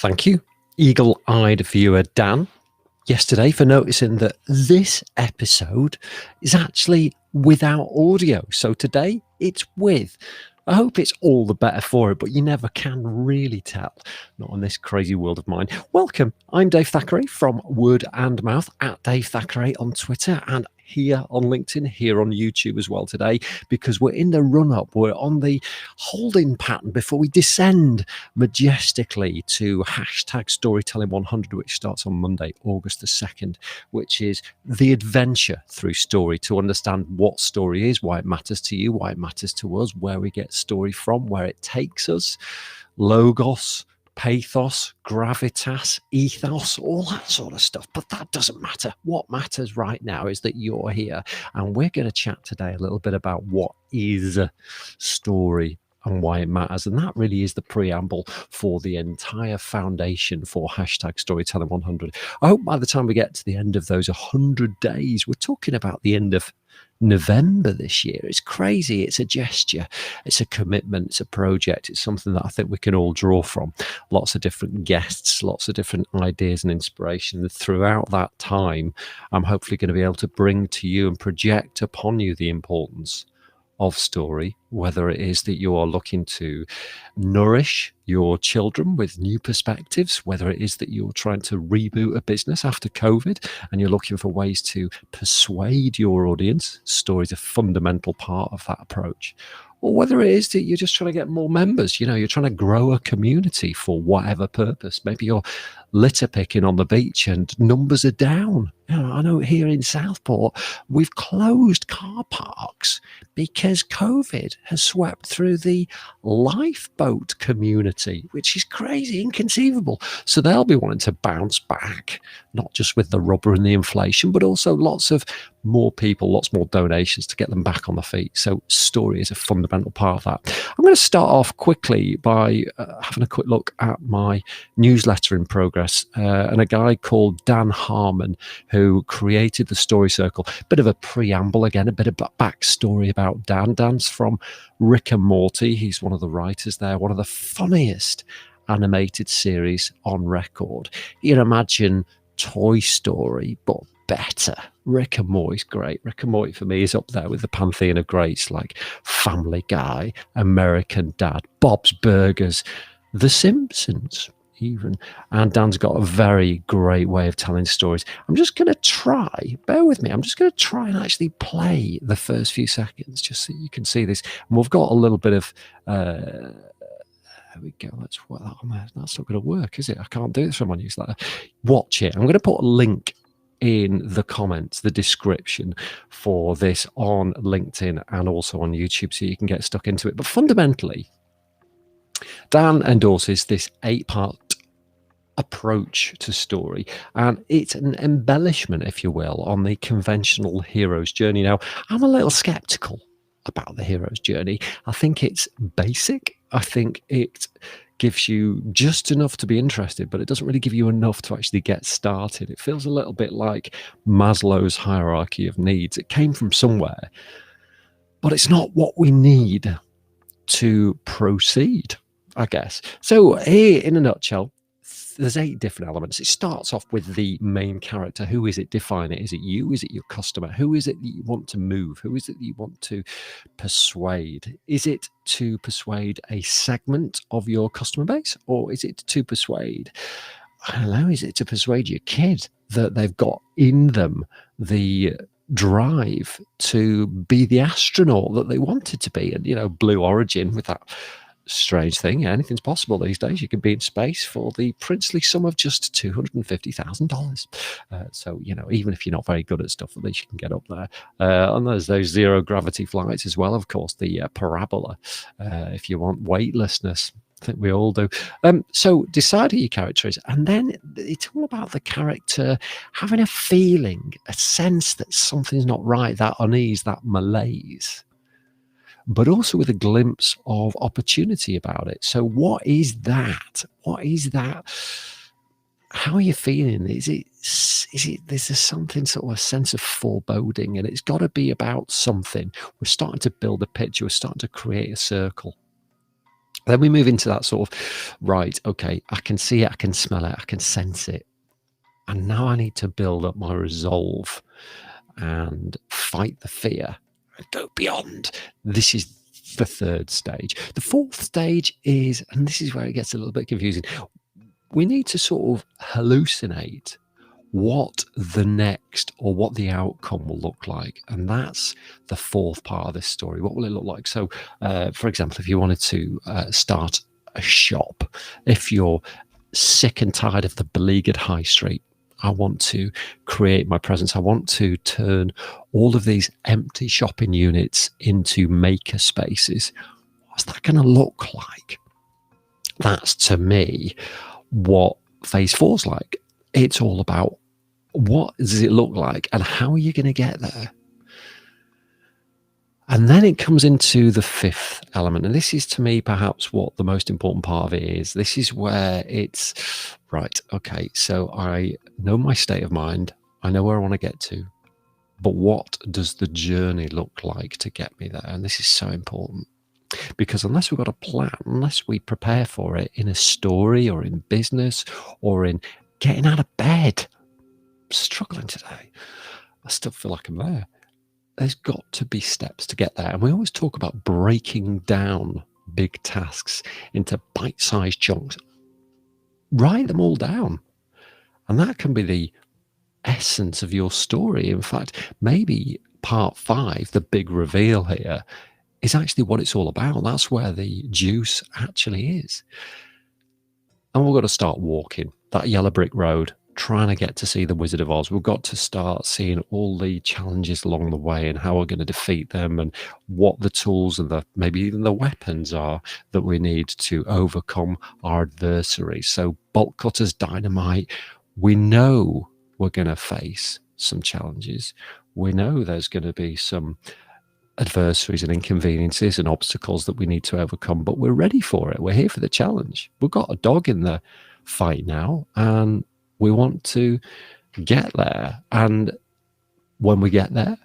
Thank you, eagle-eyed viewer Dan, yesterday for noticing that this episode is actually without audio. So today it's with. I hope it's all the better for it, but you never can really tell. Not in this crazy world of mine. Welcome. I'm Dave Thackeray from Word and Mouth, at Dave Thackeray on Twitter and here on LinkedIn, here on YouTube as well today, because we're in the run-up. We're on the holding pattern before we descend majestically to hashtag Storytelling 100, which starts on Monday, August the 2nd, which is the adventure through story to understand what story is, why it matters to you, why it matters to us, where we get story from, where it takes us, logos, pathos, gravitas, ethos, all that sort of stuff. But that doesn't matter. What matters right now is that you're here. And we're going to chat today a little bit about what is story and why it matters. And that really is the preamble for the entire foundation for hashtag Storytelling 100. I hope by the time we get to the end of those 100 days, we're talking about the end of November this year. It's crazy. It's a gesture. It's a commitment. It's a project. It's something that I think we can all draw from. Lots of different guests, lots of different ideas and inspiration. And throughout that time, I'm hopefully going to be able to bring to you and project upon you the importance of story, whether it is that you are looking to nourish your children with new perspectives, whether it is that you're trying to reboot a business after COVID and you're looking for ways to persuade your audience. Story is a fundamental part of that approach. Or whether it is that you're just trying to get more members, you're trying to grow a community for whatever purpose. Maybe you're litter picking on the beach and numbers are down. I know here in Southport, we've closed car parks because COVID has swept through the lifeboat community, which is crazy, inconceivable. So they'll be wanting to bounce back, not just with the rubber and the inflation, but also lots more people, lots more donations to get them back on the feet. So story is a fundamental part of that. I'm going to start off quickly by having a quick look at my newsletter in progress and a guy called Dan Harmon, who created the Story Circle. Bit of a preamble again, a bit of backstory about Dan. Dan's from Rick and Morty. He's one of the writers there, one of the funniest animated series on record. You can imagine Toy Story, but better. Rick and Morty's great. Rick and Morty for me is up there with the pantheon of greats like Family Guy, American Dad, Bob's Burgers, The Simpsons even. And Dan's got a very great way of telling stories. I'm just going to try, bear with me, I'm just going to try and actually play the first few seconds just so you can see this. And we've got a little bit of there we go. Let's put that on there. That's not going to work, is it? I can't do this from my newsletter. Watch it. I'm going to put a link in the comments, the description for this on LinkedIn and also on YouTube so you can get stuck into it. But fundamentally, Dan endorses this 8-part approach to story, and it's an embellishment, if you will, on the conventional hero's journey. Now, I'm a little skeptical about the hero's journey. I think it's basic. I think it gives you just enough to be interested, but it doesn't really give you enough to actually get started. It feels a little bit like Maslow's hierarchy of needs. It came from somewhere, but it's not what we need to proceed, I guess. So here, in a nutshell, there's 8 different elements. It starts off with the main character. Who is it? Define it. Is it you? Is it your customer? Who is it that you want to move? Who is it that you want to persuade? Is it to persuade a segment of your customer base? Or is it to persuade, I don't know, is it to persuade your kid that they've got in them the drive to be the astronaut that they wanted to be? And, Blue Origin with that strange thing. Anything's possible these days. You can be in space for the princely sum of just $250,000. So, even if you're not very good at stuff, at least you can get up there. And there's those zero gravity flights as well. Of course, the parabola, if you want weightlessness. I think we all do. So decide who your character is. And then it's all about the character having a feeling, a sense that something's not right, that unease, that malaise, but also with a glimpse of opportunity about it. So what is that? What is that? How are you feeling? Is it there's something, sort of a sense of foreboding, and it's got to be about something. We're starting to build a picture. We're starting to create a circle. Then we move into that sort of, right, okay, I can see it, I can smell it, I can sense it. And now I need to build up my resolve and fight the fear and go beyond. This is the third stage. The fourth stage is, and this is where it gets a little bit confusing, we need to sort of hallucinate what the next or what the outcome will look like. And that's the fourth part of this story. What will it look like? So, for example, if you wanted to start a shop, if you're sick and tired of the beleaguered high street, I want to create my presence. I want to turn all of these empty shopping units into maker spaces. What's that going to look like? That's, to me, what phase 4's like. It's all about what does it look like and how are you going to get there? And then it comes into the fifth element. And this is, to me, perhaps what the most important part of it is. This is where it's, right, okay, so I know my state of mind. I know where I want to get to. But what does the journey look like to get me there? And this is so important. Because unless we've got a plan, unless we prepare for it in a story or in business or in getting out of bed, I'm struggling today. I still feel like I'm there. There's got to be steps to get there. And we always talk about breaking down big tasks into bite-sized chunks. Write them all down. And that can be the essence of your story. In fact, maybe part 5, the big reveal here, is actually what it's all about. That's where the juice actually is. And we've got to start walking that yellow brick road, trying to get to see the Wizard of Oz. We've got to start seeing all the challenges along the way and how we're going to defeat them and what the tools and maybe even the weapons are that we need to overcome our adversaries. So bolt cutters, dynamite, we know we're going to face some challenges. We know there's going to be some adversaries and inconveniences and obstacles that we need to overcome, but we're ready for it. We're here for the challenge. We've got a dog in the fight now, and we want to get there. And when we get there,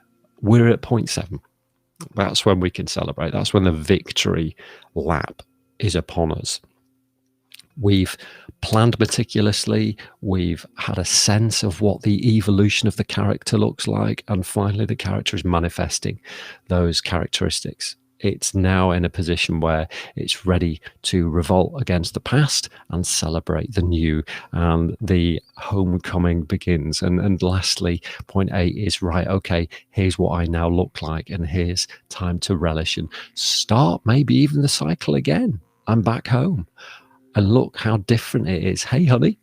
we're at point 7. That's when we can celebrate. That's when the victory lap is upon us. We've planned meticulously. We've had a sense of what the evolution of the character looks like. And finally, the character is manifesting those characteristics. It's now in a position where it's ready to revolt against the past and celebrate the new, and the homecoming begins. And lastly, point 8 is, right, okay, here's what I now look like, and here's time to relish and start maybe even the cycle again. I'm back home. And look how different it is. Hey, honey,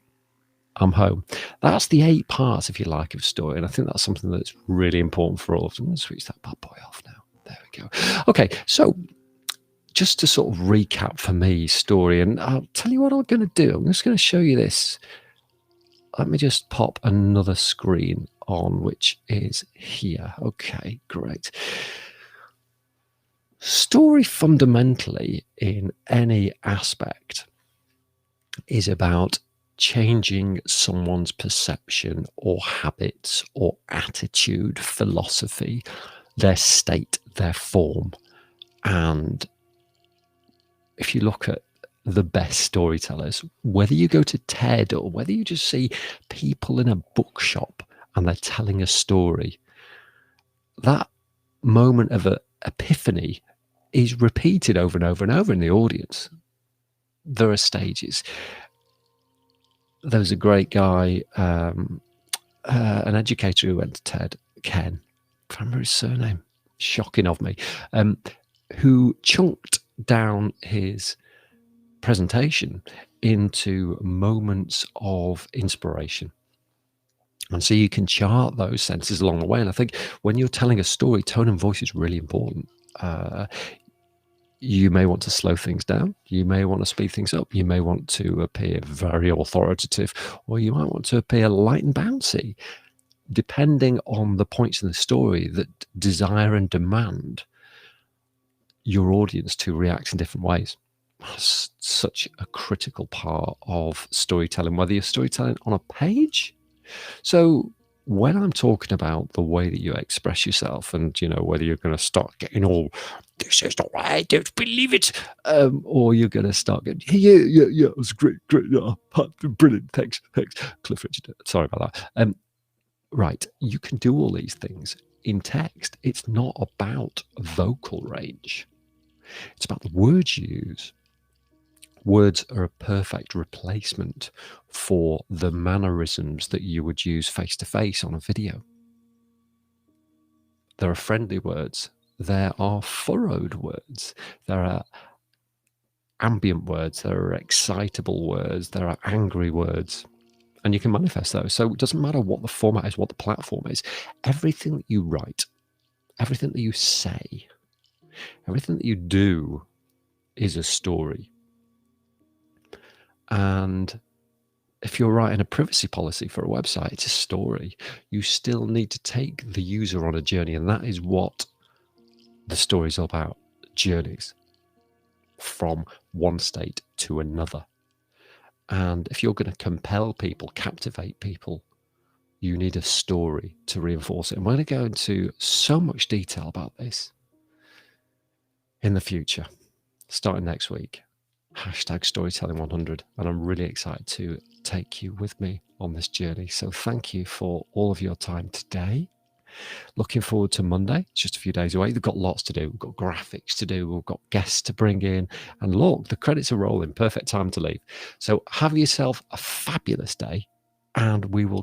I'm home. That's the 8 parts, if you like, of story. And I think that's something that's really important for all of them. I'm going to switch that bad boy off now. There we go. Okay, so just to sort of recap for me story, and I'll tell you what I'm going to do. I'm just going to show you this. Let me just pop another screen on, which is here. Okay, great. Story fundamentally in any aspect is about changing someone's perception or habits or attitude, philosophy, their state, their form. And if you look at the best storytellers, whether you go to TED or whether you just see people in a bookshop and they're telling a story, that moment of epiphany is repeated over and over and over in the audience. There are stages. There was a great guy, an educator who went to TED, Ken, I can't remember his surname, shocking of me, who chunked down his presentation into moments of inspiration. And so you can chart those senses along the way. And I think when you're telling a story, tone and voice is really important. You may want to slow things down. You may want to speed things up. You may want to appear very authoritative, or you might want to appear light and bouncy, depending on the points in the story that desire and demand your audience to react in different ways. That's such a critical part of storytelling, whether you're storytelling on a page. So when I'm talking about the way that you express yourself, and whether you're going to start getting all this is not I don't believe it. Or you're going to start going, yeah, it was great, yeah, brilliant, thanks, Cliff Richard. Sorry about that. Right, you can do all these things in text. It's not about vocal range. It's about the words you use. Words are a perfect replacement for the mannerisms that you would use face-to-face on a video. There are friendly words. There are furrowed words. There are ambient words. There are excitable words. There are angry words. And you can manifest those. So it doesn't matter what the format is, what the platform is. Everything that you write, everything that you say, everything that you do is a story. And if you're writing a privacy policy for a website, it's a story. You still need to take the user on a journey, and that is what the story is all about. Journeys from one state to another. And if you're going to compel people, captivate people, you need a story to reinforce it. And we're going to go into so much detail about this in the future, starting next week. #storytelling100. And I'm really excited to take you with me on this journey. So thank you for all of your time today. Looking forward to Monday. It's just a few days away. We've got lots to do. We've got graphics to do. We've got guests to bring in. And look, the credits are rolling. Perfect time to leave. So have yourself a fabulous day, and we will